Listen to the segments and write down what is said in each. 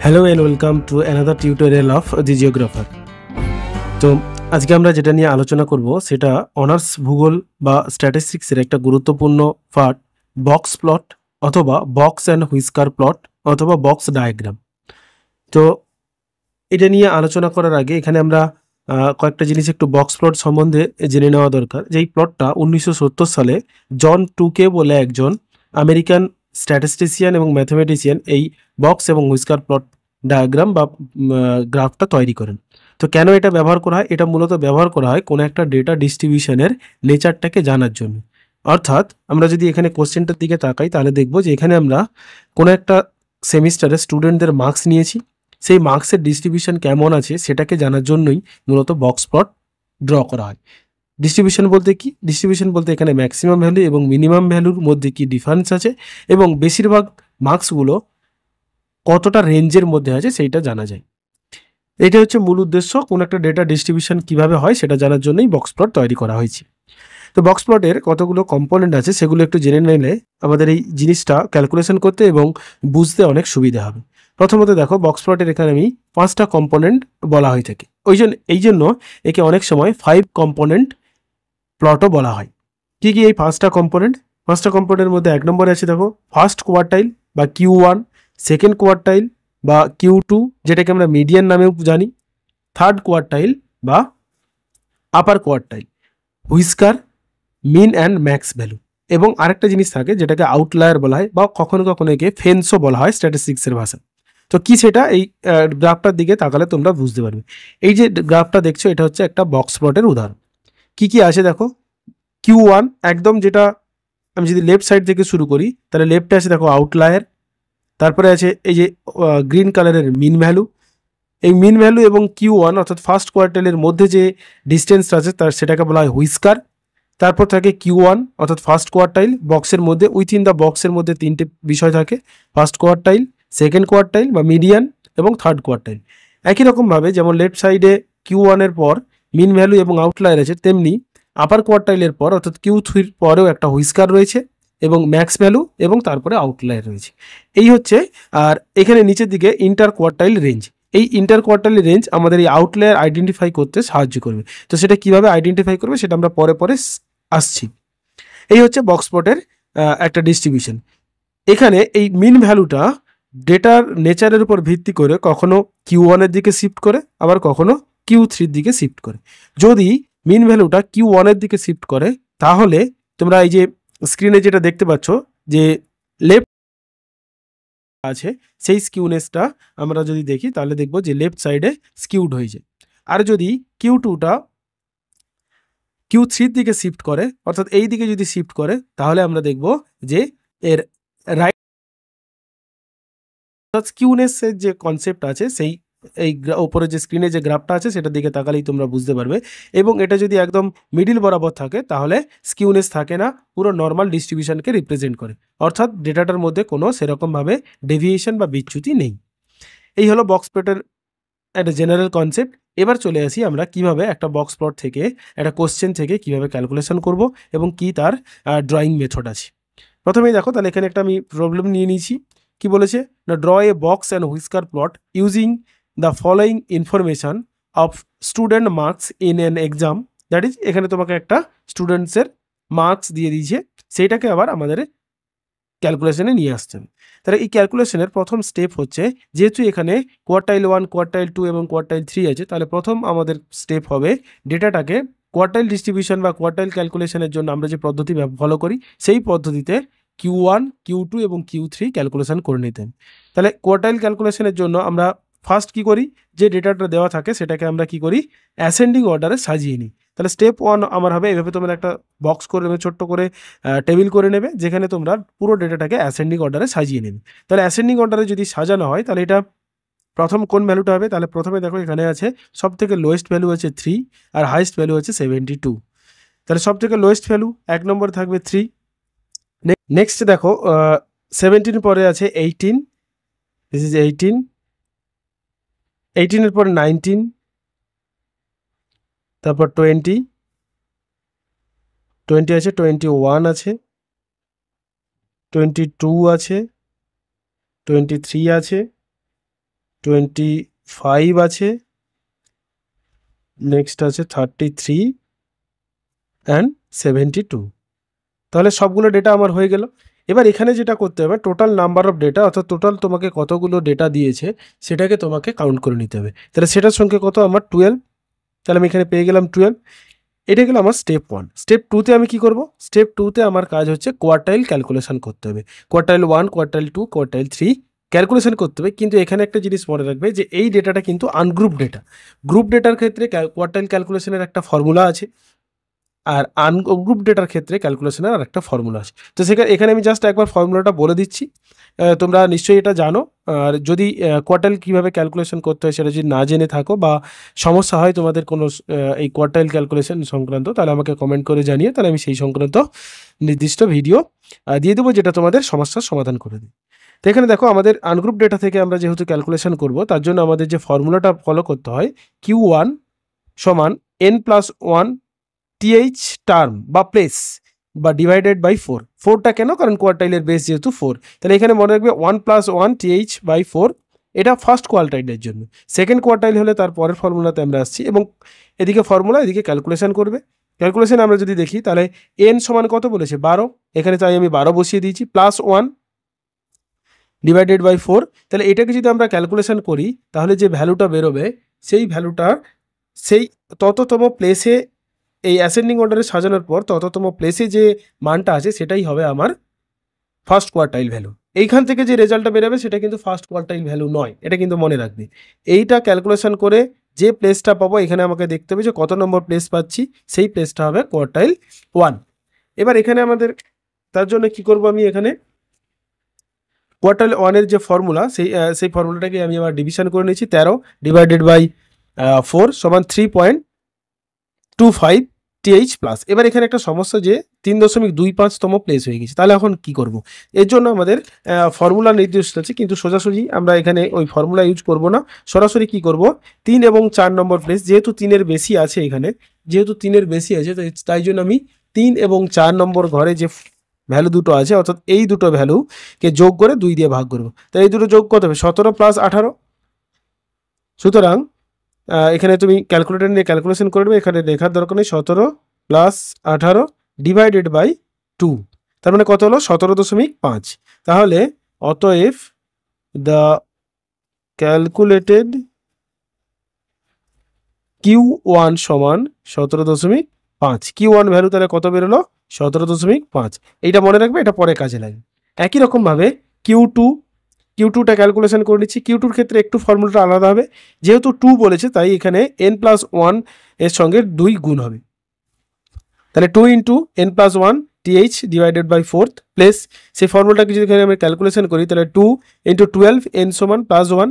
Hello and welcome to another tutorial of the geographer. তো আজকে আমরা যেটা নিয়ে আলোচনা করব সেটা অনার্স ভূগোল বা স্ট্যাটিস্টিক্সের একটা গুরুত্বপূর্ণ পার্ট, বক্স প্লট অথবা বক্স অ্যান্ড হুইস্কার প্লট অথবা বক্স ডায়াগ্রাম। তো এটা নিয়ে আলোচনা করার আগে এখানে আমরা কয়েকটা জিনিস একটু বক্স প্লট সম্বন্ধে জেনে নেওয়া দরকার। যেই প্লটটা 1970 সালে জন টুকে বলে একজন আমেরিকান স্ট্যাটিস্টিশিয়ান এবং ম্যাথমেটিশিয়ান এই বক্স এবং হুইস্কার প্লট ডায়াগ্রাম বা গ্রাফটা তৈরি করেন। তো কেন এটা ব্যবহার করা হয়? এটা মূলত ব্যবহার করা হয় কোনো একটা ডেটা ডিস্ট্রিবিউশনের নেচারটাকে জানার জন্য। অর্থাৎ আমরা যদি এখানে কোশ্চেনটার দিকে তাকাই তাহলে দেখব যে এখানে আমরা কোনো একটা সেমিস্টারে স্টুডেন্টদের মার্কস নিয়েছি, সেই মার্কসের ডিস্ট্রিবিউশন কেমন আছে সেটাকে জানার জন্যই মূলত বক্স প্লট ড্র করা হয়। ডিস্ট্রিবিউশন বলতে কি? ডিস্ট্রিবিউশন বলতে এখানে ম্যাক্সিমাম ভ্যালু এবং মিনিমাম ভ্যালুর মধ্যে কি ডিফারেন্স আছে এবং বেশিরভাগ মার্কসগুলো কতটা রেঞ্জের মধ্যে আছে সেইটা জানা যায়। এটা হচ্ছে মূল উদ্দেশ্য, কোনো একটা ডেটা ডিস্ট্রিবিউশন কিভাবে হয় সেটা জানার জন্যই বক্স প্লট তৈরি করা হয়েছে। তো বক্স প্লটের কতগুলো কম্পোনেন্ট আছে সেগুলো একটু জেনে নিলে আমাদের এই জিনিসটা ক্যালকুলেশন করতে এবং বুঝতে অনেক সুবিধা হবে। প্রথমত দেখো, বক্স প্লটের এখানে আমি 5টা কম্পোনেন্ট বলা হয়ে থাকে, এই জন্য একে অনেক সময় 5 কম্পোনেন্ট প্লটও বলা হয়। কি কি এই 5টা কম্পোনেন্ট? 5টা কম্পোনেন্টের মধ্যে 1 নম্বরে আছে দেখো ফার্স্ট কোয়ার্টাইল বা Q1, সেকেন্ড কোয়ার্টাইল বা Q2 যেটাকে আমরা মিডিয়ান নামেও জানি, থার্ড কোয়ার্টাইল বা upper quartile, whisker, mean and max value, এবং আরেকটা জিনিস থাকে যেটাকে আউটলায়ার বলা হয় বা কখনো কখনো একে ফেন্সও বলা হয় স্ট্যাটিস্টিক্সের ভাষা। তো কি সেটা এই গ্রাফটার দিকে তাকালে তোমরা বুঝতে পারবে। এই যে গ্রাফটা দেখছো এটা হচ্ছে একটা বক্স প্লটের উদাহরণ। কি কি আছে দেখো, Q1 একদম, যেটা আমি যদি লেফট সাইড থেকে শুরু করি তাহলে লেফটে আছে দেখো আউটলায়ার, তারপরে আছে এই যে গ্রিন কালারের মিন ভ্যালু। এই মিন ভ্যালু এবং Q1 অর্থাৎ ফার্স্ট কোয়ার্টাইলের মধ্যে যে ডিস্টেন্সটা আছে সেটাকে বলা হয় হুইস্কার। তারপর থাকে Q1 অর্থাৎ ফার্স্ট কোয়ার্টাইল বক্সের মধ্যে, উইথিন দ্য বক্সের মধ্যে 3টে বিষয় থাকে, ফার্স্ট কোয়ার্টাইল, সেকেন্ড কোয়ার্টাইল বা মিডিয়ান এবং থার্ড কোয়ার্টাইল। একই রকমভাবে যেমন লেফট সাইডে Q1 এর পর মিন ভ্যালু এবং আউটলায়ার আছে, তেমনি আপার কোয়ার্টাইলের পর অর্থাৎ Q3 এর পরেও একটা হুইস্কার রয়েছে এবং ম্যাক্স ভ্যালু এবং তারপরে আউটলায়ার রয়েছে। এই হচ্ছে, আর এখানে নিচের দিকে ইন্টার কোয়ার্টাইল রেঞ্জ। এই ইন্টার কোয়ার্টাইল রেঞ্জ আমাদের এই আউটলায়ার আইডেন্টিফাই করতে সাহায্য করবে। তো সেটা কিভাবে আইডেন্টিফাই করবে সেটা আমরা পরে পরে আসছি। এই হচ্ছে বক্স প্লটের একটা ডিস্ট্রিবিউশন। এখানে এই মিন ভ্যালুটা ডেটার নেচারের উপর ভিত্তি করে কখনো Q1 এর দিকে শিফট করে আবার কখনো Q3 এর দিকে শিফট করে। যদি মিন ভ্যালুটা Q1 এর দিকে শিফট করে তাহলে তোমরা এই যে স্ক্রিনে যেটা দেখতে পাচ্ছ যে লেফট আছে সেই স্কিউনেসটা আমরা যদি দেখি তাহলে দেখব যে লেফট সাইডে স্কিউড হয়ে যায়। আর যদি Q2টা Q3 এর দিকে শিফট করে অর্থাৎ এই দিকে যদি শিফট করে তাহলে আমরা দেখব যে এর রাইট স্কিউনেসের যে কনসেপ্ট আছে সেই এই উপরে যে স্ক্রিনে যে গ্রাফটা আছে সেটার দিকে তাকালেই তোমরা বুঝতে পারবে। এবং এটা যদি একদম মিডিল বরাবর থাকে তাহলে স্কিউনেস থাকে না, পুরো নর্মাল ডিস্ট্রিবিউশনকে রিপ্রেজেন্ট করে, অর্থাৎ ডেটাটার মধ্যে কোনো সেরকমভাবে ডেভিয়েশন বা বিচ্যুতি নেই। এই হলো বক্স প্লটের একটা জেনারেল কনসেপ্ট। এবার চলে আসি আমরা কিভাবে একটা বক্স প্লট থেকে একটা কোশ্চেন থেকে কিভাবে ক্যালকুলেশন করব এবং কি তার ড্রয়িং মেথড আছে। প্রথমেই দেখো, তাহলে এখানে একটা আমি প্রবলেম নিয়ে নিয়েছি। কি বলেছে না, draw A box and whisker plot using the following information of student marks in an exam. That is, এখানে তোমাকে একটা স্টুডেন্টসের মার্কস দিয়ে দিয়েছে, সেইটাকে আবার আমাদের ক্যালকুলেশনে নিয়ে আসছেন। তাহলে এই ক্যালকুলেশনের প্রথম স্টেপ হচ্ছে, যেহেতু এখানে কোয়ার্টাইল 1, কোয়ার্টাইল 2 এবং কোয়ার্টাইল 3 আছে, তাহলে প্রথম আমাদের স্টেপ হবে ডেটাটাকে কোয়ার্টাইল ডিস্ট্রিবিউশন বা কোয়ার্টাইল ক্যালকুলেশনের জন্য আমরা যে পদ্ধতি ফলো করি সেই পদ্ধতিতে Q1, Q2 এবং Q3 ক্যালকুলেশন করে নিতেন। তাহলে কোয়ার্টাইল ক্যালকুলেশনের জন্য আমরা ফার্স্ট কি করি, যে ডেটাটা দেওয়া থাকে সেটাকে আমরা কি করি, অ্যাসেন্ডিং অর্ডারে সাজিয়ে নিই। তাহলে স্টেপ 1 আমার হবে এভাবে, তোমরা একটা বক্স করে নেবে, ছোট্ট করে টেবিল করে নেবে, যেখানে তোমরা পুরো ডেটাটাকে অ্যাসেন্ডিং অর্ডারে সাজিয়ে নেবে। তাহলে অ্যাসেন্ডিং অর্ডারে যদি সাজানো হয় তাহলে এটা প্রথম কোন ভ্যালুটা হবে, তাহলে প্রথমে দেখো এখানে আছে সব থেকে লোয়েস্ট ভ্যালু আছে 3 আর হাইস্ট ভ্যালু আছে 72। তাহলে সব থেকে লোয়েস্ট ভ্যালু 1 নম্বর থাকবে 3। নেক্সট দেখো 17 পরে আছে 18, দিস ইজ 18, 18 এর পরে 19, তারপর 20, 20 আছে, 21 আছে, 22 আছে, 23 আছে, 25 আছে, নেক্সট আছে 33 অ্যান্ড 72। তাহলে সবগুলো ডেটা আমার হয়ে গেল। এবার এখানে যেটা করতে হবে, টোটাল নাম্বার অফ ডেটা অর্থাৎ টোটাল তোমাকে কতগুলো ডেটা দিয়েছে সেটাকে তোমাকে কাউন্ট করে নিতে হবে। তাহলে সেটার সংখ্যা কত আমার 12। তাহলে আমি এখানে পেয়ে গেলাম 12। এটা গেল আমার স্টেপ 1। স্টেপ 2তে আমি কি করব? স্টেপ 2তে আমার কাজ হচ্ছে কোয়ার্টাইল ক্যালকুলেশন করতে হবে। কোয়ার্টাইল 1, কোয়ার্টাইল 2, কোয়ার্টাইল 3 ক্যালকুলেশন করতে হবে। কিন্তু এখানে একটা জিনিস মনে রাখবে যে এই ডেটাটা কিন্তু আনগ্রুপ ডেটা। গ্রুপ ডেটার ক্ষেত্রে কোয়ার্টাইল ক্যালকুলেশনের একটা ফর্মুলা আছে, আর আনগ্রুপ ডেটার ক্ষেত্রে ক্যালকুলেশনের আর একটা ফর্মুলা আছে। তো এখানে আমি জাস্ট একবার ফর্মুলাটা বলে দিচ্ছি, তোমরা নিশ্চয়ই এটা জানো। আর যদি কোয়ার্টাইল কীভাবে ক্যালকুলেশন করতে হয় সেটা যদি না জেনে থাকো বা সমস্যা হয় তোমাদের কোনো এই কোয়ার্টাইল ক্যালকুলেশন সংক্রান্ত, তাহলে আমাকে কমেন্ট করে জানিয়ে, তাহলে আমি সেই সংক্রান্ত নির্দিষ্ট ভিডিও দিয়ে দেবো যেটা তোমাদের সমস্যার সমাধান করে দেবে। তো এখানে দেখো, আমাদের আনগ্রুপ ডেটা থেকে আমরা যেহেতু ক্যালকুলেশন করব, তার জন্য আমাদের যে ফর্মুলাটা ফলো করতে হয়, Q1 সমান n+1 th টার্ম বা প্লেস বা ডিভাইডেড বাই 4। 4টা কেন? কারণ কোয়ার্টাইলের বেস যেহেতু 4। তাহলে এখানে মনে রাখবে 1+1 th/4, এটা ফার্স্ট কোয়ার্টাইলের জন্য। সেকেন্ড কোয়ার্টাইল হলে তার পরের ফর্মুলাতে আমরা আসছি, এবং এদিকে ফর্মুলা, এদিকে ক্যালকুলেশন করবে। ক্যালকুলেশন আমরা যদি দেখি, তাহলে n সমান কত বলেছে? 12। এখানে তাই আমি 12 বসিয়ে দিয়েছি, +1 ডিভাইডেড বাই 4। তাহলে এটাকে যদি আমরা ক্যালকুলেশন করি, তাহলে যে ভ্যালুটা বেরোবে সেই ভ্যালুটা সেই তততম প্লেসে, এই অ্যাসেন্ডিং অর্ডারে সাজানোর পর তততম প্লেসে যে মানটা আছে সেটাই হবে আমার ফার্স্ট কোয়ার্টাইল ভ্যালু। এইখান থেকে যে রেজাল্টটা বেরোবে সেটা কিন্তু ফার্স্ট কোয়ার্টাইল ভ্যালু নয়, এটা কিন্তু মনে রাখবে। এইটা ক্যালকুলেশন করে যে প্লেসটা পাবো, এখানে আমাকে দেখতে হবে যে কত নম্বর প্লেস পাচ্ছি, সেই প্লেসটা হবে কোয়ার্টাইল 1। এবার এখানে আমাদের তার জন্য কি করব, আমি এখানে কোয়ার্টাইল 1-এর যে ফর্মুলা, সেই ফর্মুলাটাকে আমি আবার ডিভিশন করে নিয়েছি। 13 ডিভাইডেড বাই 4 সমান 3.25 th প্লাস। এবার এখানে একটা সমস্যা যে 3.25তম প্লেস হয়ে গেছে। তাহলে এখন কি করব? এর জন্য আমাদের ফর্মুলা নির্দিষ্ট আছে, কিন্তু সোজাসুজি আমরা এখানে ওই ফর্মুলা ইউজ করব না। সরাসরি কি করব, 3 এবং 4 নম্বর প্লেস, যেহেতু 3-এর বেশি আছে, এখানে যেহেতু 3-এর বেশি আছে, তাই জন্য আমি 3 এবং 4 নম্বর ঘরে যে ভ্যালু দুটো আছে, অর্থাৎ এই দুটো ভ্যালুকে যোগ করে 2 দিয়ে ভাগ করব। তাই এই দুটো যোগ কত হবে? 17 + 18। সুতরাং এখানে তুমি ক্যালকুলেটর নিয়ে ক্যালকুলেশন করবে, এখানে লেখার দরকার নেই। 17 + 18 ডিভাইডেড বাই 2, তার মানে কত হলো? 17.5। তাহলে অতএব দ্য ক্যালকুলেটেড Q1 সমান 17.5। Q1 ভ্যালু তাহলে কত বেরোলো? 17.5। এইটা মনে রাখবে, এটা পরে কাজে লাগে। একই রকমভাবে Q2টা ক্যালকুলেশন করে নিচ্ছি। Q2-র ক্ষেত্রে একটু ফর্মুলাটা আলাদা হবে, যেহেতু 2 বলেছে তাই এখানে n+1 এর সঙ্গে 2 গুণ হবে। তাহলে 2 × n+1 th divided by 4 place, সেই ফর্মুলাটাকে যদি এখানে আমরা ক্যালকুলেশন করি, তাহলে 2 × 12 n সমান +1,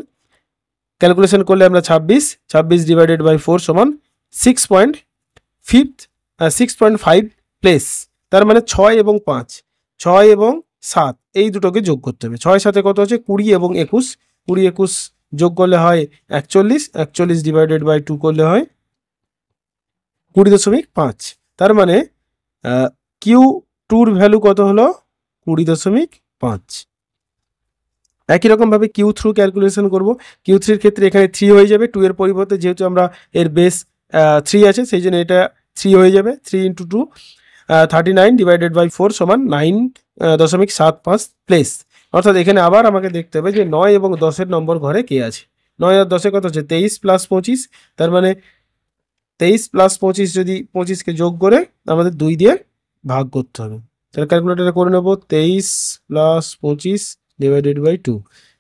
ক্যালকুলেশন করলে আমরা 26 ডিভাইডেড বাই 4 সমান 6.5 প্লেস। তার মানে 6 এবং 5, 6 এবং 7 এই দুটোকে যোগ করতে হবে। 6 সাথে কত হচ্ছে? 20 এবং 21, 20 21 যোগ করলে হয় 41, 41 ডিভাইডেড বাই 2 করলে হয় 20.5। তার মানে Q2-র ভ্যালু কত হলো? 20.5। একই রকমভাবে Q3 ক্যালকুলেশন করব। Q3-র ক্ষেত্রে এখানে 3 হয়ে যাবে, 2 এর পরিবর্তে যেহেতু আমরা এর বেস 3 আছে, সেই জন্য এটা 3 হয়ে যাবে। 3 × 2 39 ডিভাইডেড বাই 4 সমান 9.75 প্লেস। অর্থাৎ এখানে আবার আমাকে দেখতে হবে যে 9 এবং 10-এর নম্বর ঘরে কে আছে। 9 আর 10-এ কত হচ্ছে? 23 + 25। তার মানে 23 + 25, যদি 25কে যোগ করে আমাদের 2 দিয়ে ভাগ করতে হবে। তাহলে ক্যালকুলেটারে করে নেব 23 + 25 ডিভাইডেড বাই 2,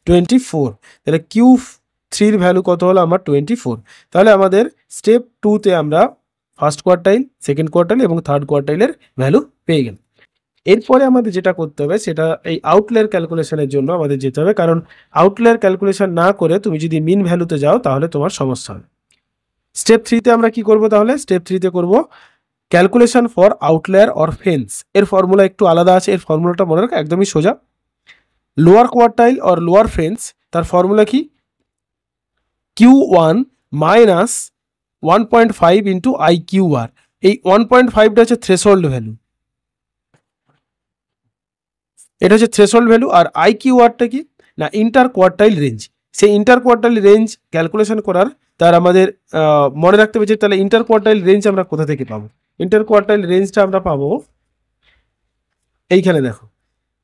24। তাহলে Q3-র ভ্যালু কত হলো? আমার 24। তাহলে আমাদের স্টেপ 2-তে আমরা ফার্স্ট কোয়ার্টাইল, সেকেন্ড কোয়ার্টাইল এবং থার্ড কোয়ার্টাইলের ভ্যালু পেয়ে গেলাম। এরপরে আমাদের যেটা করতে হবে, সেটা এই আউটলায়ার ক্যালকুলেশনের জন্য আমাদের যেতে হবে, কারণ আউটলায়ার ক্যালকুলেশন না করে তুমি যদি মিন ভ্যালুতে যাও তাহলে তোমার সমস্যা হবে। স্টেপ 3-তে আমরা কি করব? তাহলে স্টেপ 3-তে করব calculation for outlier or fence. এর ফর্মুলা একটু আলাদা আছে, এর ফর্মুলাটা মনে রাখো, একদমই সোজা। Lower quartile or lower fence, তার ফর্মুলা কি? Q1 minus 1.5 into IQR। এই 1.5টা হচ্ছে থ্রেশহোল্ড ভ্যালু, এটা হচ্ছে থ্রেশহোল্ড ভ্যালু। আর IQRটা কি না? Inter quartile range. সেই ইন্টার কোয়ার্টাইল রেঞ্জ ক্যালকুলেশন করার তার আমাদের মনে রাখতে হবে যে তাহলে ইন্টার কোয়ার্টাইল রেঞ্জ আমরা কোথা থেকে পাবো। ইন্টার কোয়ার্টাইল রেঞ্জটা আমরা পাবো এইখানে, দেখো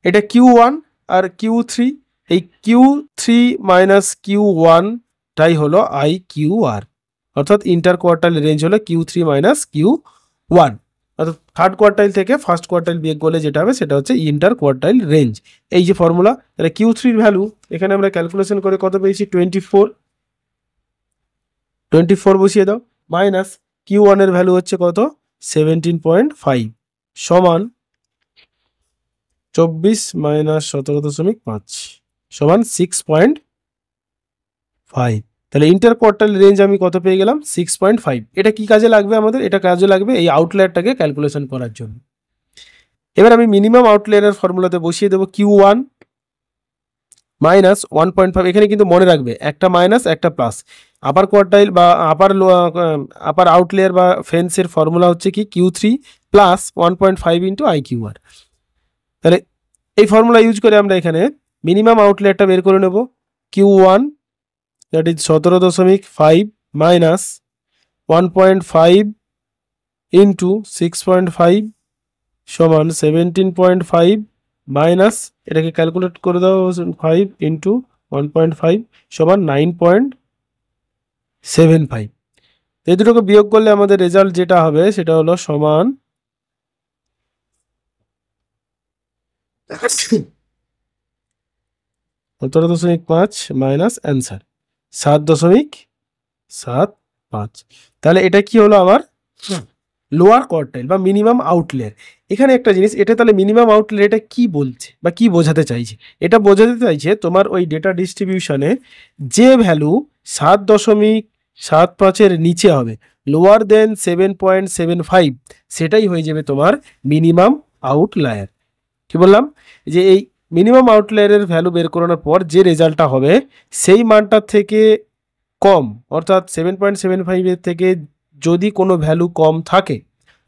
এটা Q1 আর Q3, এই Q3 মাইনাস Q1টাই হলো IQR, অর্থাৎ ইন্টার কোয়ার্টাইল রেঞ্জ হলো Q3 মাইনাস Q1, অর্থাৎ থার্ড কোয়ার্টাইল থেকে ফার্স্ট কোয়ার্টাইল বিয়োগ করলে যেটা হবে সেটা হচ্ছে ইন্টার কোয়ার্টাইল রেঞ্জ। এই যে ফর্মুলা, তাহলে Q3-র ভ্যালু এখানে আমরা ক্যালকুলেশন করে কত পেয়েছি 24 বসিয়ে দাও, মাইনাস Q1-এর ভ্যালু হচ্ছে কত 17.5 সমান 24 মাইনাস 17.5 সমান 6.5। তাহলে ইন্টার কোয়ার্টাইল রেঞ্জ আমি কত পেয়ে গেলাম 6.5। এটা কি কাজে লাগবে আমাদের? এটা কাজে লাগবে এই আউটলায়ারটাকে ক্যালকুলেশন করার জন্য। এবার আমি মিনিমাম আউটলায়ারের ফর্মুলাতে বসিয়ে দেবো Q1 মাইনাস 1.5। এখানে কিন্তু মনে রাখবে একটা মাইনাস একটা প্লাস। আপার কোয়ার্টাইল বা আপার আউটলেয়ার বা ফেন্সের ফর্মুলা হচ্ছে কি Q3 প্লাস 1.5 ইন্টু IQR। তাহলে এই ফর্মুলা ইউজ করে আমরা এখানে মিনিমাম আউটলেয়ারটা বের করে নেব। Q1 that is 17.5 minus 1.5 into 6.5 সমান 17.5 মাইনাস এটাকে ক্যালকুলেট করে দাও 5 ইন্টু 1.5 সমান 9.75। এই দুটোকে বিয়োগ করলে আমাদের রেজাল্ট যেটা হবে সেটা হলো সমান 17.5 মাইনাস অ্যান্সার 7.75। তাহলে এটা কি হলো আমার লোয়ার কোয়ার্টাইল বা মিনিমাম আউটলেয়ার। এখানে একটা জিনিস, এটা তাহলে মিনিমাম আউটলেয়ার এটা কি বলছে বা কি বোঝাতে চাইছে? এটা বোঝাতে চাইছে তোমার ওই ডেটা ডিস্ট্রিবিউশনে যে ভ্যালু 7.75-এর নিচে হবে, লোয়ার দেন 7.75, সেটাই হয়ে যাবে তোমার মিনিমাম আউটলায়ার। কি বললাম? যে এই মিনিমাম আউটলায়ারের ভ্যালু বের করানোর পর যে রেজাল্টটা হবে সেই মানটার থেকে কম, অর্থাৎ 7.75-এর থেকে যদি কোনো ভ্যালু কম থাকে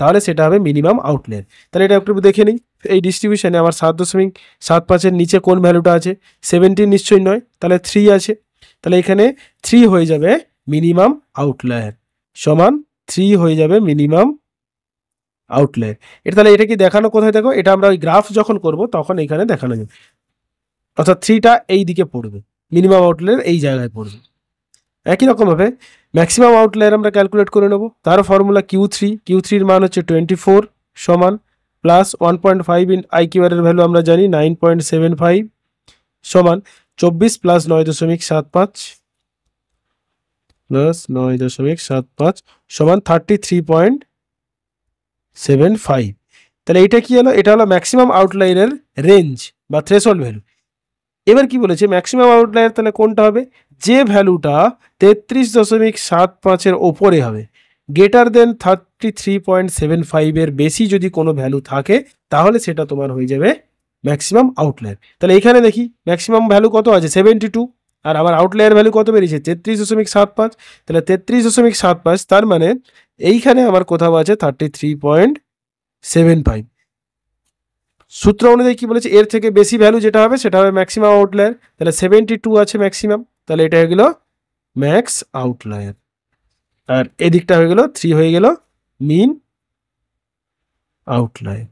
তাহলে সেটা হবে মিনিমাম আউটলায়ার। তাহলে এটা একটু দেখে নিই, এই ডিস্ট্রিবিউশনে আমার 7.75-এর নিচে কোন ভ্যালুটা আছে? 17 নিশ্চয়ই নয়, তাহলে 3 আছে। তাহলে এখানে 3 হয়ে যাবে মিনিমাম আউটলায়ার, সমান 3 হয়ে যাবে মিনিমাম আউটলায়ার। এটা তাহলে এটা কি দেখানো কোথায়? দেখো এটা আমরা ওই গ্রাফ যখন করব তখন এখানে দেখানো যাবে, অর্থাৎ 3টা এই দিকে পড়বে, মিনিমাম আউটলায়ার এই জায়গায় পড়বে। একই রকমভাবে ম্যাক্সিমাম আউটলায়ার আমরা ক্যালকুলেট করে নেব, তার ফর্মুলা Q3-র মান হচ্ছে 24 সমান প্লাস 1.5 ইন IQR এর ভ্যালু আমরা জানি 9.75 সমান 24 প্লাস 9.75 প্লাস 9.75 সমান 33.75। তাহলে এটা কি হলো? এটা হলো ম্যাক্সিমাম আউটলায়ারের রেঞ্জ বা থ্রেশহোল্ড ভ্যালু। এবার কি বলেছে ম্যাক্সিমাম আউটলায়ার, তাহলে কোনটা হবে? যে ভ্যালুটা 33.75-এর ওপরে হবে, গ্রেটার দেন 33.75-এর বেশি যদি কোনো ভ্যালু থাকে তাহলে সেটা তোমার হয়ে যাবে ম্যাক্সিমাম আউটলায়ার। তাহলে এখানে দেখি ম্যাক্সিমাম ভ্যালু কত আছে 72, আর আমার আউটলায়ার ভ্যালু কত বেরিয়েছে 33.75। তাহলে 33.75, তার মানে এইখানে আমার কোথাও আছে 33.75। সূত্র অনুযায়ী কি বলেছে? এর থেকে বেশি ভ্যালু যেটা হবে সেটা হবে ম্যাক্সিমাম আউটলায়ার। তাহলে 72 আছে ম্যাক্সিমাম, তাহলে এটা হয়ে গেল ম্যাক্স আউটলায়ার, আর এদিকটা হয়ে গেল 3 হয়ে গেল মিন আউটলায়ার।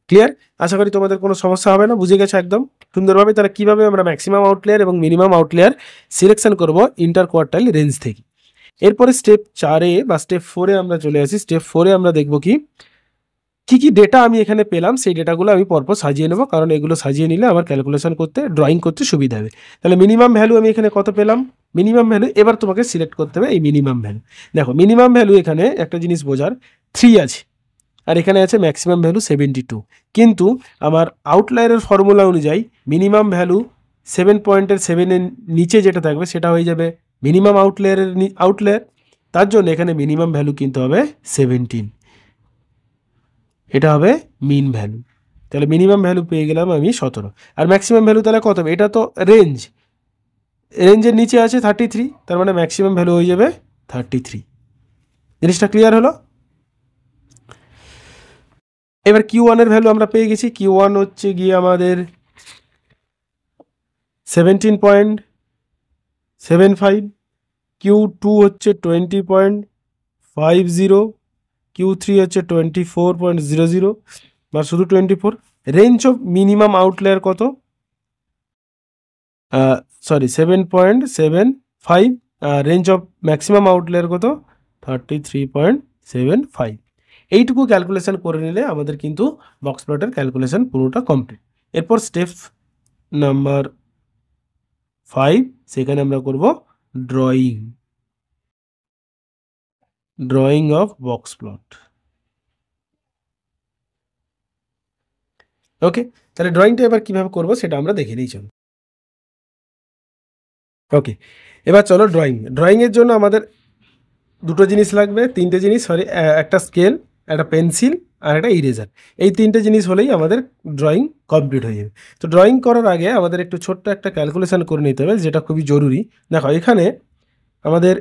ক্লিয়ার? আশা করি তোমাদের কোনো সমস্যা হবে না, বুঝে গেছো একদম সুন্দরভাবে। তাহলে কিভাবে আমরা ম্যাক্সিমাম আউটলায়ার এবং মিনিমাম আউটলায়ার সিলেকশন করব ইন্টার কোয়ার্টাইল রেঞ্জ থেকে। এরপরে স্টেপ 4-এ বা স্টেপ 4-এ আমরা চলে আসি। স্টেপ 4-এ আমরা দেখব কি কি ডেটা আমি এখানে পেলাম, সেই ডেটাগুলো আমি পরপর সাজিয়ে নেব, কারণ এগুলো সাজিয়ে নিলে আমার ক্যালকুলেশন করতে, ড্রয়িং করতে সুবিধা হবে। তাহলে মিনিমাম ভ্যালু আমি এখানে কত পেলাম? মিনিমাম ভ্যালু এবার তোমাকে সিলেক্ট করতে হবে এই মিনিমাম ভ্যালু। দেখো মিনিমাম ভ্যালু এখানে একটা জিনিস বোঝার, 3 আছে আর এখানে আছে ম্যাক্সিমাম ভ্যালু 72, কিন্তু আমার আউটলায়ারের ফর্মুলা অনুযায়ী মিনিমাম ভ্যালু 7.7-এর নিচে যেটা থাকবে সেটা হয়ে যাবে মিনিমাম আউটলায়ার। তার জন্য এখানে মিনিমাম ভ্যালু কিন্তু হবে 17, এটা হবে মিন ভ্যালু। তাহলে মিনিমাম ভ্যালু পেয়ে গেলাম আমি 17, আর ম্যাক্সিমাম ভ্যালু তাহলে কত হবে? এটা তো রেঞ্জের নিচে আছে 33, তার মানে ম্যাক্সিমাম ভ্যালু হয়ে যাবে 33। জিনিসটা ক্লিয়ার হলো? এবার Q1-এর ভ্যালু আমরা পেয়ে গেছি। Q1 হচ্ছে গিয়ে আমাদের 17.75, Q2 হচ্ছে 20.50, Q3 হচ্ছে 24.00 বা শুধু 24। রেঞ্জ অফ মিনিমাম আউটলায়ার কত? Sorry 7.75, range of maximum outlier কত? 33.75। এইটুকু ক্যালকুলেশন করে নিলে আমাদের কিন্তু বক্স প্লটের ক্যালকুলেশন পুরোটা কমপ্লিট। এরপর স্টেপ নাম্বার 5, সেখানে আমরা করব ড্রয়িং অফ বক্স প্লট। ওকে, তাহলে ড্রয়িংটা এবার কিভাবে করব সেটা আমরা দেখে নিই চলো। ওকে, এবার চলো ড্রয়িংয়ের জন্য আমাদের দুটো জিনিস লাগবে, তিনটে জিনিস, সরি, একটা স্কেল, একটা পেন্সিল আর একটা ইরেজার। এই তিনটে জিনিস হলেই আমাদের ড্রয়িং কমপ্লিট হয়ে যাবে। তো ড্রয়িং করার আগে আমাদের একটু ছোট্ট একটা ক্যালকুলেশন করে নিতে হবে, যেটা খুবই জরুরি। দেখো, এখানে আমাদের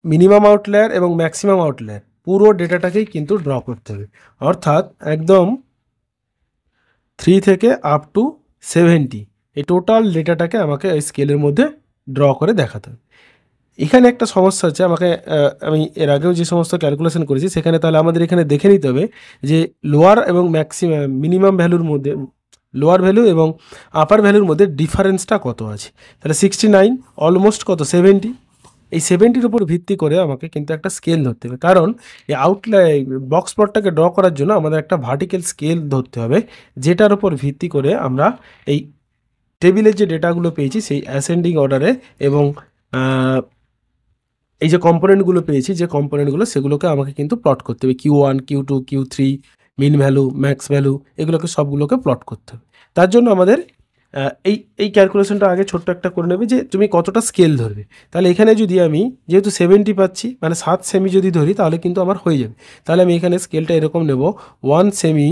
মিনিমাম আউটলায়ার এবং ম্যাক্সিমাম আউটলায়ার পুরো ডেটাটাকেই কিন্তু ড্র করতে হবে, অর্থাৎ একদম 3 থেকে আপ টু 70 এই টোটাল ডেটাটাকে আমাকে এই স্কেলের মধ্যে ড্র করে দেখাতে হবে। এখানে একটা সমস্যা হচ্ছে, আমি এর আগেও যে সমস্ত ক্যালকুলেশন করেছি সেখানে তাহলে আমাদের এখানে দেখে নিতে হবে যে লোয়ার এবং মিনিমাম ভ্যালুর মধ্যে, লোয়ার ভ্যালু এবং আপার ভ্যালুর মধ্যে ডিফারেন্সটা কত আছে। তাহলে 69 অলমোস্ট কত 70, এই 70-র উপর ভিত্তি করে আমাকে কিন্তু একটা স্কেল ধরতে হবে, কারণ এই বক্স প্লটটাকে ড্র করার জন্য আমাদের একটা ভার্টিক্যাল স্কেল ধরতে হবে, যেটার উপর ভিত্তি করে আমরা এই টেবিলের যে ডেটাগুলো পেয়েছি সেই অ্যাসেন্ডিং অর্ডারে এবং এই যে কম্পোনেন্টগুলো পেয়েছি, যে কম্পোনেন্টগুলো সেগুলোকে আমাকে কিন্তু প্লট করতে হবে, Q1, Q2, Q3, mean value, max value, এগুলোকে সবগুলোকে প্লট করতে হবে। তার জন্য আমাদের এই এই ক্যালকুলেশনটা আগে ছোট্ট একটা করে নেবে যে তুমি কতটা স্কেল ধরবে। তাহলে এখানে যদি আমি যেহেতু 70 পাচ্ছি, মানে 7 সেমি যদি ধরি তাহলে কিন্তু আমার হয়ে যাবে। তাহলে আমি এখানে স্কেলটা এরকম নেব, 1 semi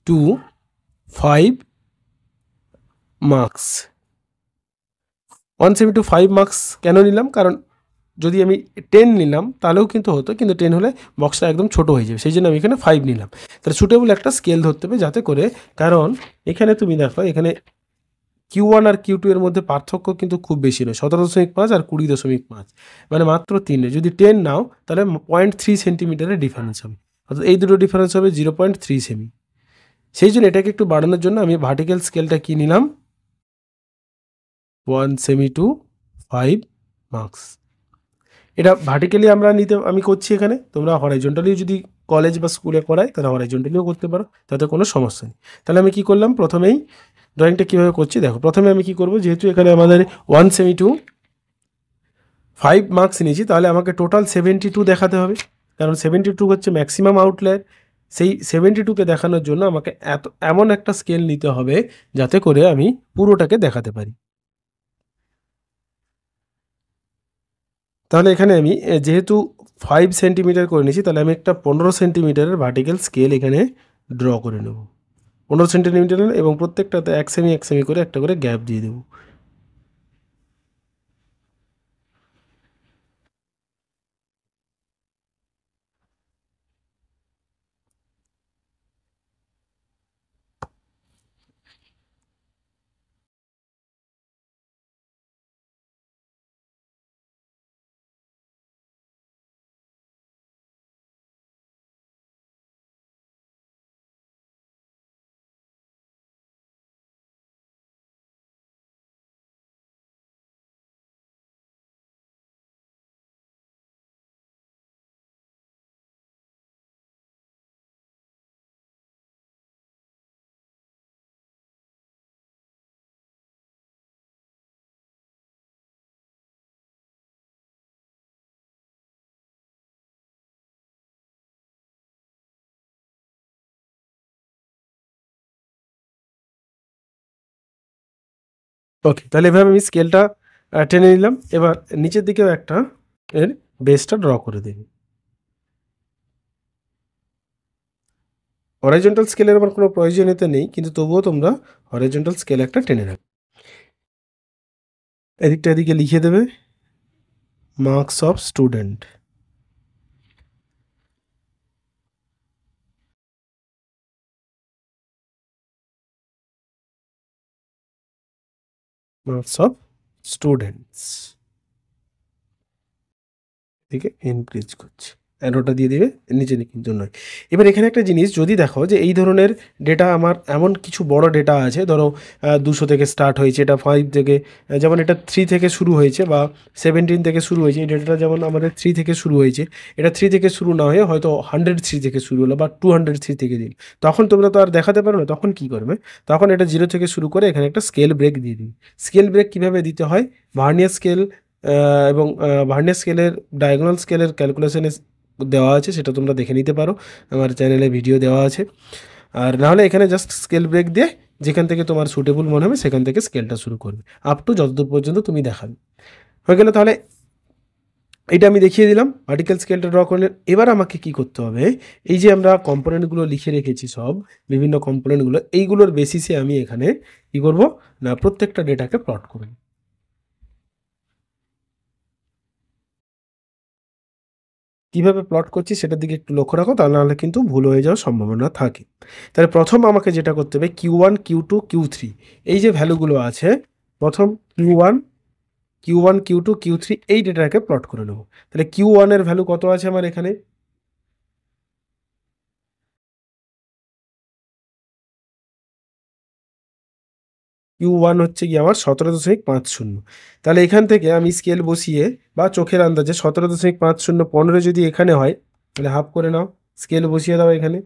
to 5 marks. 1 semi to 5 marks কেন নিলাম? কারণ যদি আমি 10 নিলাম তাহলেও কিন্তু হতো, কিন্তু 10 হলে বক্সটা একদম ছোট হয়ে যাবে, সেই জন্য আমি এখানে 5 নিলাম। তাহলে সুটেবল একটা স্কেল ধরতে হবে, যাতে করে, কারণ এখানে তুমি দেখো এখানে Q1 আর Q2 এর মধ্যে পার্থক্য কিন্তু খুব বেশি নয়, 17.5 আর 20.5, মানে মাত্র 3। যদি 10 নাও তাহলে 0.3 সেন্টিমিটারের ডিফারেন্স হবে, অর্থাৎ এই দুটো ডিফারেন্স হবে 0.3 সেমি। সেই জন্য এটাকে একটু বাড়ানোর জন্য আমি ভার্টিক্যাল স্কেলটা কি নিলাম, 1 সেমি টু 5 মার্কস। এটা ভার্টিক্যালি আমি করছি এখানে, তোমরা হরাইজন্টালিও যদি কলেজ বা স্কুলে করায় তাহলে হরাইজন্টালিও করতে পারো, তাতে কোনো সমস্যা নেই। তাহলে আমি কি করলাম, প্রথমেই ড্রয়িংটা কীভাবে করছি দেখো। প্রথমে আমি কি করব, যেহেতু এখানে আমাদের 1 সেমি টু 5 মার্কস নিয়েছি, তাহলে আমাকে টোটাল 72 দেখাতে হবে, কারণ 72 হচ্ছে ম্যাক্সিমাম আউটলায়ার। সেই 72কে দেখানোর জন্য আমাকে এমন একটা স্কেল নিতে হবে যাতে করে আমি পুরোটাকে দেখাতে পারি। তাহলে এখানে আমি যেহেতু 5 সেন্টিমিটার করে নিয়েছি, তাহলে আমি একটা 15 সেন্টিমিটারের ভার্টিক্যাল স্কেল এখানে ড্র করে নেব, 15 সেন্টিমিটারের, এবং প্রত্যেকটাতে 1 সেমি 1 সেমি করে একটা করে গ্যাপ দিয়ে দেবো। ওকে, তাহলে এভাবে আমি স্কেলটা টেনে নিলাম। এবার নিচের দিকেও একটা এর বেসটা ড্র করে দেব। হরাইজন্টাল স্কেলের আমার কোনো প্রয়োজনীয়তা নেই, কিন্তু তবুও তোমরা হরাইজন্টাল স্কেল একটা টেনে রাখবে। এদিকে লিখে দেবে marks of student. Marks of students, থেকে ইনক্রিজ করছে, অ্যারোটা দিয়ে দিবে, নিচে কিন্তু নয়। এবার এখানে একটা জিনিস যদি দেখো যে এই ধরনের ডেটা আমার এমন কিছু বড় ডেটা আছে, ধরো 200 থেকে স্টার্ট হয়েছে, এটা 5 থেকে, যেমন এটা 3 থেকে শুরু হয়েছে বা 17 থেকে শুরু হয়েছে, এই ডেটাটা যেমন আমাদের 3 থেকে শুরু হয়েছে, এটা 3 থেকে শুরু না হয়ে হয়তো 103 থেকে শুরু হলো বা 203 থেকে দিন, তখন তোমরা তো আর দেখাতে পারো না, তখন কি করবে, তখন এটা 0 থেকে শুরু করে এখানে একটা স্কেল ব্রেক দিয়ে দিই। স্কেল ব্রেক কীভাবে দিতে হয়, ভার্নিয়ার স্কেল এবং ভার্নিয়ার স্কেলের ডায়াগোনাল স্কেলের ক্যালকুলেশনে দেওয়া আছে, সেটা তোমরা দেখে নিতে পারো, আমার চ্যানেলে ভিডিও দেওয়া আছে। আর নাহলে এখানে জাস্ট স্কেল ব্রেক দিয়ে যেখান থেকে তোমার সুটেবল মনে হবে সেখান থেকে স্কেলটা শুরু করবে, আপ টু যতদূর পর্যন্ত তুমি দেখাবে। হয়ে গেলে তাহলে এটা আমি দেখিয়ে দিলাম, ভার্টিক্যাল স্কেলটা ড্র করলেন। এবার আমাকে কি করতে হবে, এই যে আমরা কম্পোনেন্টগুলো লিখে রেখেছি সব বিভিন্ন কম্পোনেন্টগুলো, এইগুলোর বেসিসে আমি এখানে কি করব না, প্রত্যেকটা ডেটাকে প্লট করব। কিভাবে প্লট করছি সেটার দিকে একটু লক্ষ্য রাখো, তা নাহলে কিন্তু ভুল হয়ে যাওয়ার সম্ভাবনা থাকে। তাহলে প্রথম আমাকে যেটা করতে হবে, Q1 Q2 Q3, এই যে ভ্যালুগুলো আছে, প্রথম Q1 Q1 Q2 Q3 এই ডেটাটাকে প্লট করে নেবো। তাহলে Q1 এর ভ্যালু কত আছে আমার এখানে, Q1 হচ্ছে কি আমার 17.50। তাহলে এখান থেকে আমি স্কেল বসিয়ে বা চোখের আন্দাজে 17.50, 15 যদি এখানে হয় তাহলে হাফ করে নাও, স্কেল বসিয়ে দাও এখানে,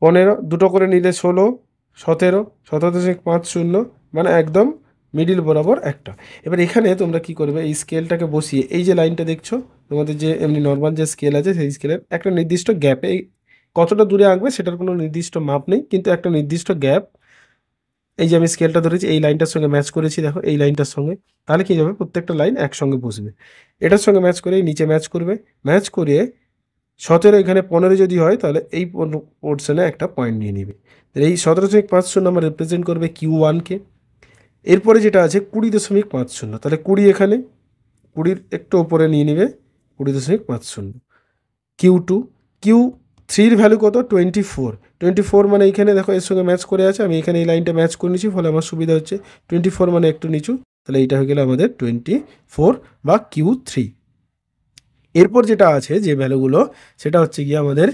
15 দুটো করে নিলে 16, 17, 17.50, মানে একদম মিডিল বরাবর একটা। এবার এখানে তোমরা কি করবে, এই স্কেলটাকে বসিয়ে এই যে লাইনটা দেখছো, তোমাদের যে এমনি নর্মাল যে স্কেল আছে সেই স্কেলের একটা নির্দিষ্ট গ্যাপে, কতটা দূরে আঁকবে সেটার কোনো নির্দিষ্ট মাপ নেই, কিন্তু একটা নির্দিষ্ট গ্যাপ, এই যে আমি স্কেলটা ধরেছি এই লাইনটার সঙ্গে ম্যাচ করেছি, দেখো এই লাইনটার সঙ্গে, তাহলে কি যাবে, প্রত্যেকটা লাইন একসঙ্গে বসবে, এটার সঙ্গে ম্যাচ করে নিচে ম্যাচ করবে, ম্যাচ করে 17 এখানে 15 যদি হয় তাহলে এই পোর্শনে একটা পয়েন্ট নিয়ে নিবে। এই 17.50 আমরা রিপ্রেজেন্ট করবে Q1কে। এরপরে যেটা আছে 20.50, তাহলে 20 এখানে, 20 একটু ওপরে নিয়ে নিবে, 20.50। Q2, Q3-র ভ্যালু কত, 24, 24 মানে এইখানে দেখো এর সঙ্গে ম্যাচ করে আছে, আমি এখানে এই লাইনটা ম্যাচ করে নিচ্ছি, ফলে আমার সুবিধা হচ্ছে, 24 মানে একটু নিচু, তাহলে এইটা হয়ে গেলে আমাদের 24 বা Q3। এরপর যেটা আছে যে ভ্যালুগুলো, সেটা হচ্ছে গিয়ে আমাদের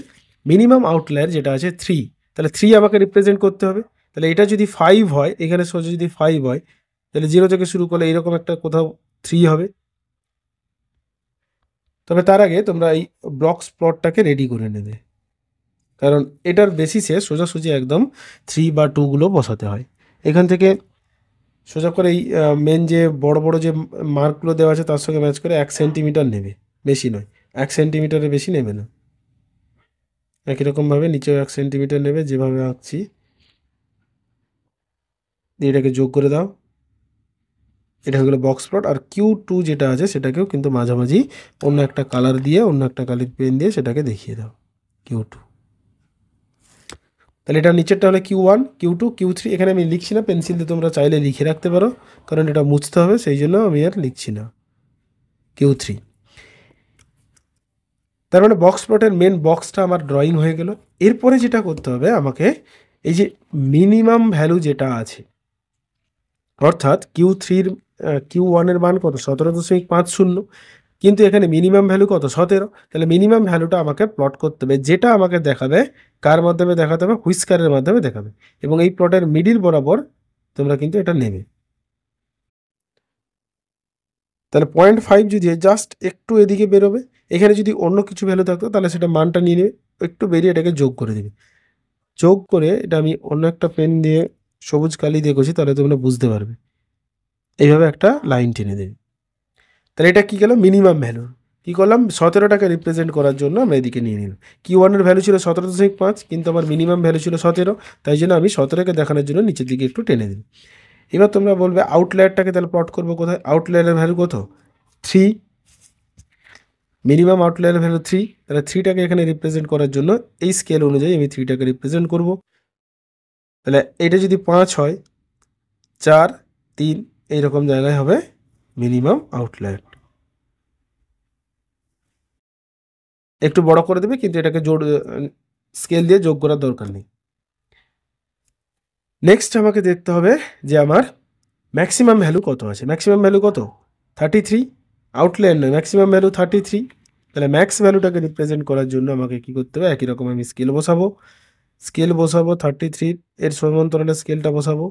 মিনিমাম আউটলায়ার যেটা আছে 3, তাহলে 3 আমাকে রিপ্রেজেন্ট করতে হবে। তাহলে এটা যদি 5 হয়, এখানে সোজা যদি 5 হয়, তাহলে 0 থেকে শুরু করলে এরকম একটা কোথাও 3 হবে। তবে তার আগে তোমরা এই ব্লকস প্লটটাকে রেডি করে নেবে, কারণ এটার বেসিসে সোজাসুজি একদম 3 বা 2গুলো বসাতে হয়। এখান থেকে সোজা করে এই মেন যে বড় বড় যে মার্কগুলো দেওয়া আছে তার সঙ্গে ম্যাচ করে 1 সেন্টিমিটার নেবে, বেশি নয়, 1 সেন্টিমিটারের বেশি নেবে না। একই রকমভাবে নিচেও 1 সেন্টিমিটার নেবে, যেভাবে আঁকছি, দিয়ে এটাকে যোগ করে দাও, এটা হয়ে গেলো বক্স প্লট। আর Q2 যেটা আছে সেটাকেও কিন্তু মাঝামাঝি অন্য একটা কালার দিয়ে, অন্য একটা কালির পেন দিয়ে সেটাকে দেখিয়ে দাও, Q2। তাহলে এটা নিচেরটা হলে Q1 Q2 Q3, এখানে আমি লিখছি না, পেন্সিল দিয়ে তোমরা চাইলে লিখে রাখতে পারো, কারণ এটা মুছতে হবে, সেই জন্য আমি আর লিখছি না, Q3। তার মানে বক্স প্লটের মেন বক্সটা আমার ড্রয়িং হয়ে গেল। এরপরে যেটা করতে হবে আমাকে, এই যে মিনিমাম ভ্যালু যেটা আছে, অর্থাৎ Q3-র Q1-এর মান কত, 17.50, কিন্তু এখানে মিনিমাম ভ্যালু কত, 17, তাহলে মিনিমাম ভ্যালুটা আমাকে প্লট করতে হবে, যেটা আমাকে দেখাবে কার মাধ্যমে দেখাতে হবে, হুইস্কারের মাধ্যমে দেখাবে, এবং এই প্লটের মিডিল বরাবর তোমরা কিন্তু এটা নেবে। তাহলে 0.5 যদি জাস্ট একটু এদিকে বেরোবে, এখানে যদি অন্য কিছু ভ্যালু থাকতো তাহলে সেটা মানটা নিয়ে নেবে, একটু বেরিয়ে এটাকে যোগ করে দেবে, যোগ করে এটা আমি অন্য একটা পেন দিয়ে সবুজ কালি দিয়ে করছি, তাহলে তোমরা বুঝতে পারবে, এইভাবে একটা লাইন টেনে দেবে। তাহলে এটা কী গেল, মিনিমাম ভ্যালু। কী করলাম, 17টাকে রিপ্রেজেন্ট করার জন্য আমরা এদিকে নিয়ে নিলাম। Q1-এর ভ্যালু ছিল 17.5, কিন্তু আমার মিনিমাম ভ্যালু ছিল 17, তাই জন্য আমি 17কে দেখানোর জন্য নিচের দিকে একটু টেনে দিই। এবার তোমরা বলবে আউটলায়ারটাকে তাহলে প্লট করবো কোথায়, আউটলায়ারের ভ্যালু কত, 3, মিনিমাম আউটলায়ারের ভ্যালু 3, তাহলে 3টাকে এখানে রিপ্রেজেন্ট করার জন্য এই স্কেল অনুযায়ী আমি 3টাকে রিপ্রেজেন্ট করব। তাহলে এটা যদি 5 হয়, 4, 3, এইরকম জায়গায় হবে মিনিমাম আউটলায়ার। একটু বড় করে দেবে, কিন্তু এটাকে জোর স্কেল দিয়ে যোগ করার দরকার নেই। নেক্সট আমাকে দেখতে হবে যে আমার ম্যাক্সিমাম ভ্যালু কত আছে। ম্যাক্সিমাম ভ্যালু কত? 33। আউটলায়ার নয়, ম্যাক্সিমাম ভ্যালু 33। তাহলে ম্যাক্স ভ্যালুটাকে রিপ্রেজেন্ট করার জন্য আমাকে কী করতে হবে? একই রকম আমি স্কেল বসাবো। স্কেল বসাবো 33 এর সমান্তরালে স্কেলটা বসাবো।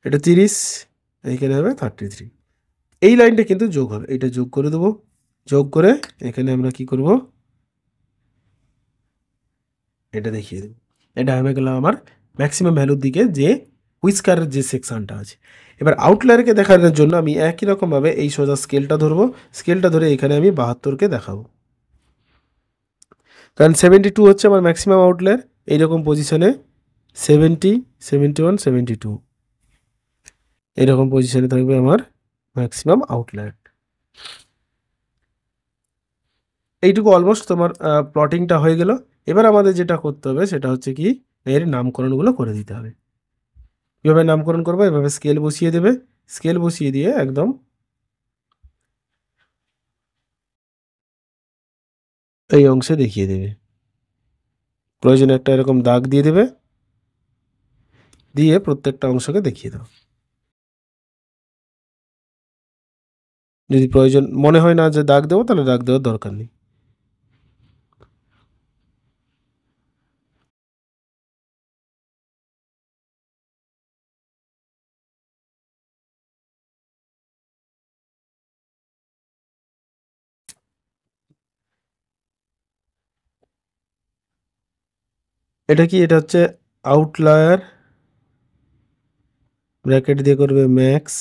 এটা 30, এইখানে হবে 33। এই লাইনটা কিন্তু যোগ হবে, এটা যোগ করে দেবো। যোগ করে এখানে আমরা কি করব? এটা দেখিয়ে দেবো। এটা হয়ে গেল আমার ম্যাক্সিমাম ভ্যালুর দিকে যে হুইস্কারের যে সেকশনটা আছে। এবার আউটলায়ারকে দেখানোর জন্য আমি একই রকমভাবে এই সোজা স্কেলটা ধরবো। স্কেলটা ধরে এখানে আমি 72কে দেখাবো, কারণ 72 হচ্ছে আমার ম্যাক্সিমাম আউটলায়ার। এইরকম পজিশনে 70, 71, 72 এরকম পজিশনে থাকবে আমার ম্যাক্সিমাম আউটলায়ার। এইটুকু অলমোস্ট তোমার প্লটিংটা হয়ে গেল। এবার আমাদের যেটা করতে হবে সেটা হচ্ছে কি, এর নামকরণগুলো করে দিতে হবে। কীভাবে নামকরণ করবো? এভাবে স্কেল বসিয়ে দেবে। স্কেল বসিয়ে দিয়ে একদম এই অংশে দেখিয়ে দেবে। প্রয়োজনে একটা এরকম দাগ দিয়ে দেবে, দিয়ে প্রত্যেকটা অংশকে দেখিয়ে দাও। যদি প্রয়োজন মনে হয় না যে দাগ দেবো, তাহলে দাগ দেওয়ার দরকার নেই। এটা কি? এটা হচ্ছে আউটলায়ার, ব্র্যাকেট দিয়ে করবে max.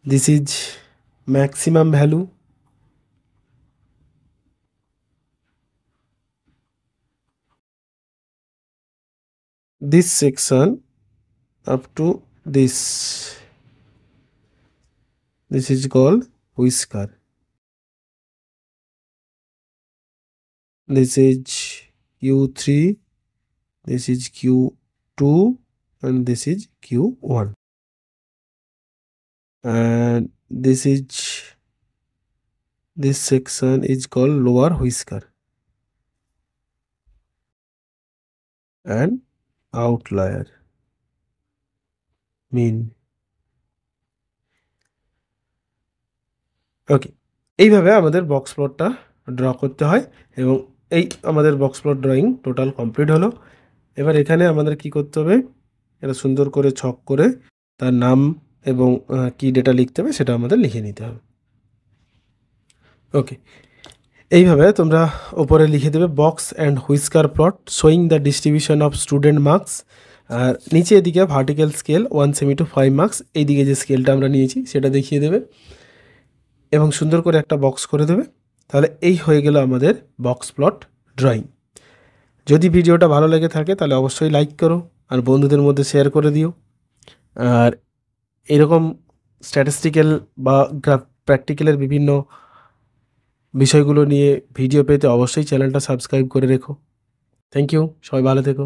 This is maximum value. This section up to this is called whisker. This is Q3, this is Q2, and this is Q1, and this section is called lower whisker and outlier mean. ওকে, এইভাবে আমাদের box প্লটটা draw করতে হয় এবং এই আমাদের box plot drawing total complete হলো। এবার এখানে আমাদের কি করতে হবে? এটা সুন্দর করে ছক করে তার নাম এবং কি ডেটা লিখতে হবে সেটা আমাদের লিখে নিতে হবে। ওকে, এইভাবে তোমরা ওপরে লিখে দেবে box and whisker plot showing the distribution of student marks. আর নিচে এদিকে vertical scale 1 semi to 5 marks, এইদিকে যে স্কেলটা আমরা নিয়েছি সেটা দেখিয়ে দেবে এবং সুন্দর করে একটা বক্স করে দেবে। তাহলে এই হয়ে গেল আমাদের বক্স প্লট ড্রয়িং। যদি ভিডিওটা ভালো লেগে থাকে তাহলে অবশ্যই লাইক করো আর বন্ধুদের মধ্যে শেয়ার করে দিও। আর এরকম স্ট্যাটিস্টিক্যাল বা প্র্যাকটিক্যালের বিভিন্ন বিষয়গুলো নিয়ে ভিডিও পেতে অবশ্যই চ্যানেলটা সাবস্ক্রাইব করে রেখো। থ্যাংক ইউ, সবাই ভালো থেকো।